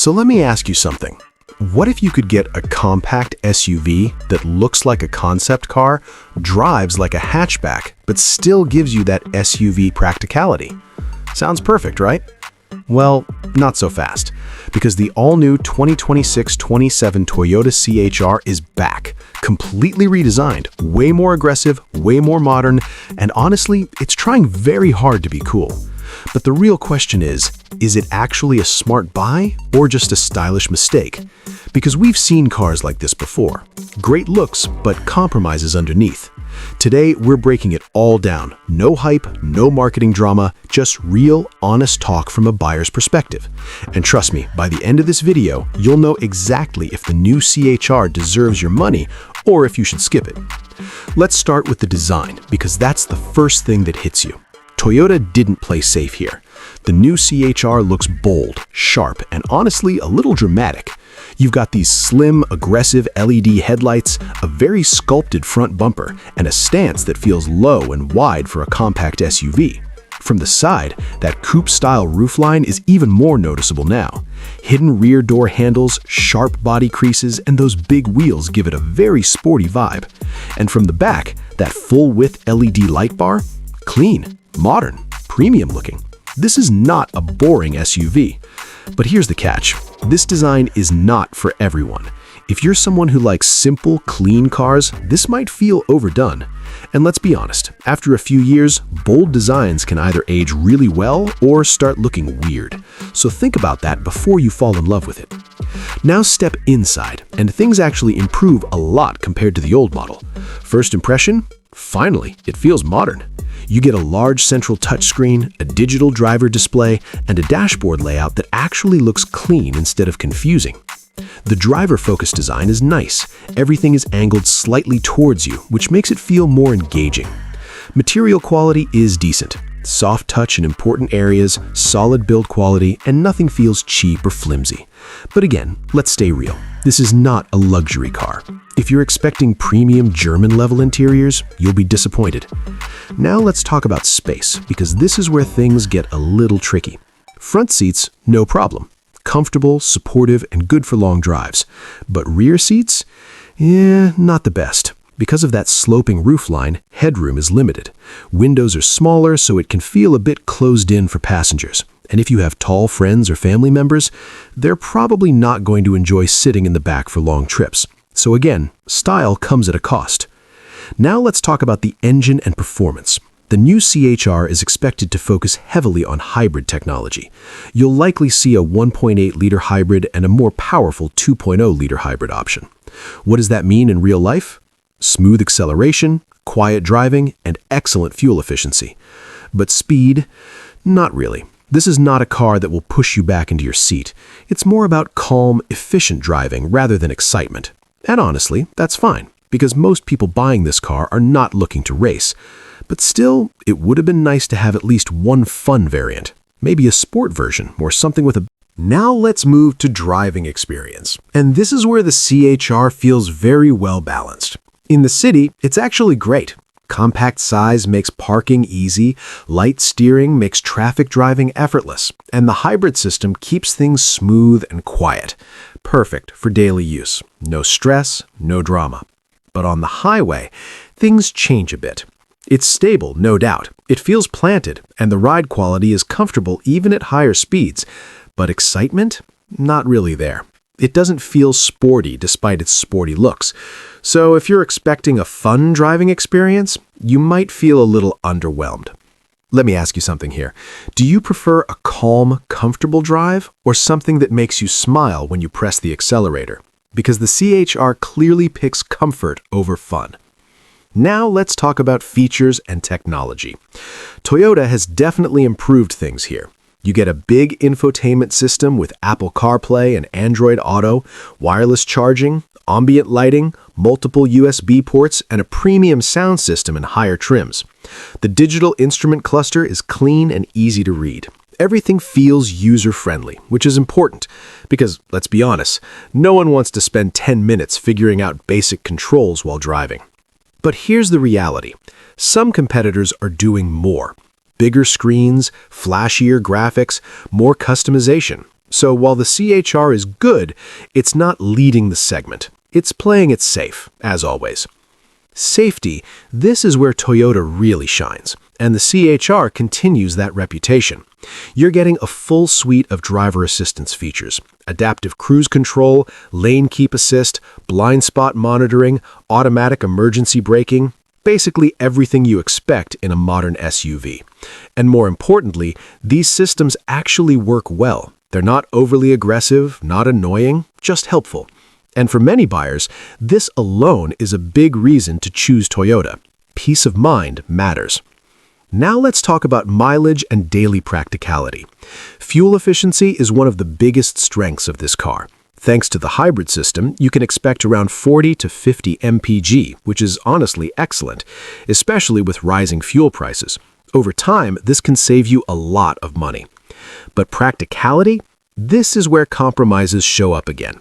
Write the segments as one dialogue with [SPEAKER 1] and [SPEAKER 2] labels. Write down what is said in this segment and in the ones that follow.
[SPEAKER 1] So let me ask you something. What if you could get a compact SUV that looks like a concept car, drives like a hatchback, but still gives you that SUV practicality? Sounds perfect, right? Well, not so fast, because the all-new 2026-27 Toyota CHR is back, completely redesigned, way more aggressive, way more modern, and honestly, it's trying very hard to be cool. But the real question is it actually a smart buy or just a stylish mistake? Because we've seen cars like this before. Great looks, but compromises underneath. Today, we're breaking it all down. No hype, no marketing drama, just real, honest talk from a buyer's perspective. And trust me, by the end of this video, you'll know exactly if the new CHR deserves your money or if you should skip it. Let's start with the design, because that's the first thing that hits you. Toyota didn't play safe here. The new CHR looks bold, sharp, and honestly a little dramatic. You've got these slim, aggressive LED headlights, a very sculpted front bumper, and a stance that feels low and wide for a compact SUV. From the side, that coupe-style roofline is even more noticeable now. Hidden rear door handles, sharp body creases, and those big wheels give it a very sporty vibe. And from the back, that full-width LED light bar? Clean, modern, premium looking. This is not a boring SUV. But here's the catch. This design is not for everyone. If you're someone who likes simple, clean cars, this might feel overdone. And let's be honest, after a few years, bold designs can either age really well or start looking weird. So think about that before you fall in love with it. Now step inside, and things actually improve a lot compared to the old model. First impression? Finally, it feels modern. You get a large central touchscreen, a digital driver display, and a dashboard layout that actually looks clean instead of confusing. The driver-focused design is nice. Everything is angled slightly towards you, which makes it feel more engaging. Material quality is decent. Soft touch in important areas, solid build quality, and nothing feels cheap or flimsy. But again, let's stay real. This is not a luxury car. If you're expecting premium German-level interiors, you'll be disappointed. Now let's talk about space, because this is where things get a little tricky. Front seats, no problem. Comfortable, supportive, and good for long drives. But rear seats? Not the best. Because of that sloping roofline, headroom is limited. Windows are smaller, so it can feel a bit closed in for passengers. And if you have tall friends or family members, they're probably not going to enjoy sitting in the back for long trips. So again, style comes at a cost. Now let's talk about the engine and performance. The new CHR is expected to focus heavily on hybrid technology. You'll likely see a 1.8-liter hybrid and a more powerful 2.0-liter hybrid option. What does that mean in real life? Smooth acceleration, quiet driving, and excellent fuel efficiency. But speed? Not really. This is not a car that will push you back into your seat. It's more about calm, efficient driving rather than excitement. And honestly, that's fine, because most people buying this car are not looking to race. But still, it would have been nice to have at least one fun variant. Maybe a sport version or something with a... Now let's move to driving experience. And this is where the CHR feels very well balanced. In the city, it's actually great. Compact size makes parking easy, light steering makes traffic driving effortless, and the hybrid system keeps things smooth and quiet. Perfect for daily use. No stress, no drama. But on the highway, things change a bit. It's stable, no doubt. It feels planted, and the ride quality is comfortable even at higher speeds. But excitement? Not really there. It doesn't feel sporty despite its sporty looks. So if you're expecting a fun driving experience, you might feel a little underwhelmed. Let me ask you something here. Do you prefer a calm, comfortable drive or something that makes you smile when you press the accelerator? Because the CHR clearly picks comfort over fun. Now let's talk about features and technology. Toyota has definitely improved things here. You get a big infotainment system with Apple CarPlay and Android Auto, wireless charging, ambient lighting, multiple USB ports, and a premium sound system in higher trims. The digital instrument cluster is clean and easy to read. Everything feels user-friendly, which is important because, let's be honest, no one wants to spend 10 minutes figuring out basic controls while driving. But here's the reality. Some competitors are doing more. Bigger screens, flashier graphics, more customization. So while the CHR is good, it's not leading the segment. It's playing it safe, as always. Safety, this is where Toyota really shines, and the CHR continues that reputation. You're getting a full suite of driver assistance features: adaptive cruise control, lane keep assist, blind spot monitoring, automatic emergency braking, basically everything you expect in a modern SUV. And more importantly, these systems actually work well. They're not overly aggressive, not annoying, just helpful. And for many buyers, this alone is a big reason to choose Toyota. Peace of mind matters. Now let's talk about mileage and daily practicality. Fuel efficiency is one of the biggest strengths of this car. Thanks to the hybrid system, you can expect around 40 to 50 mpg, which is honestly excellent, especially with rising fuel prices. Over time, this can save you a lot of money. But practicality? This is where compromises show up again.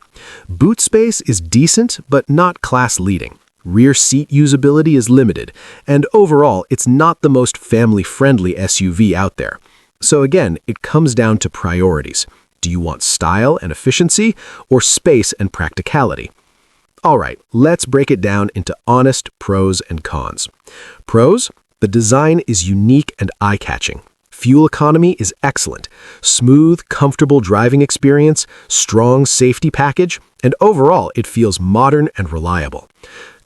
[SPEAKER 1] Boot space is decent, but not class-leading. Rear seat usability is limited, and overall, it's not the most family-friendly SUV out there. So again, it comes down to priorities. Do you want style and efficiency, or space and practicality? All right, let's break it down into honest pros and cons. Pros: the design is unique and eye-catching. Fuel economy is excellent. Smooth, comfortable driving experience, strong safety package, and overall, it feels modern and reliable.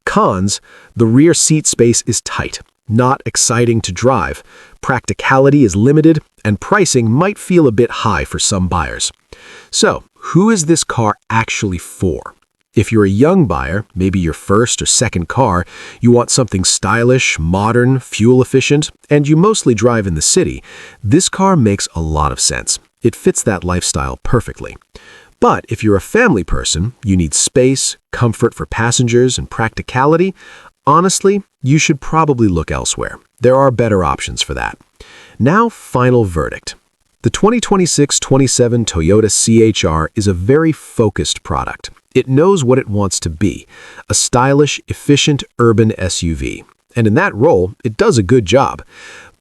[SPEAKER 1] Cons: the rear seat space is tight, not exciting to drive. Practicality is limited, and pricing might feel a bit high for some buyers. So, who is this car actually for? If you're a young buyer, maybe your first or second car, you want something stylish, modern, fuel efficient, and you mostly drive in the city, this car makes a lot of sense. It fits that lifestyle perfectly. But if you're a family person, you need space, comfort for passengers, and practicality, honestly, you should probably look elsewhere. There are better options for that. Now, final verdict. The 2026-27 Toyota CHR is a very focused product. It knows what it wants to be: a stylish, efficient, urban SUV. And in that role, it does a good job.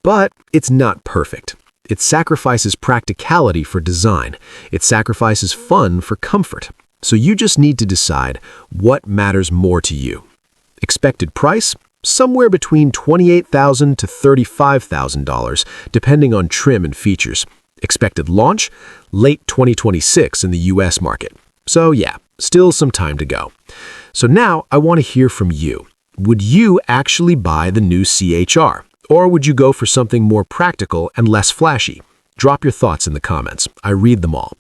[SPEAKER 1] But it's not perfect. It sacrifices practicality for design. It sacrifices fun for comfort. So you just need to decide what matters more to you. Expected price? Somewhere between $28,000 to $35,000, depending on trim and features. Expected launch? Late 2026 in the US market. So yeah, still some time to go. So now I want to hear from you. Would you actually buy the new CHR? Or would you go for something more practical and less flashy? Drop your thoughts in the comments. I read them all.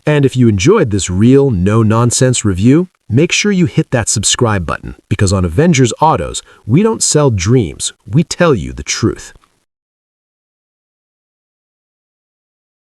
[SPEAKER 1] And if you enjoyed this real, no-nonsense review, make sure you hit that subscribe button, because on Avengers Autos, we don't sell dreams, we tell you the truth.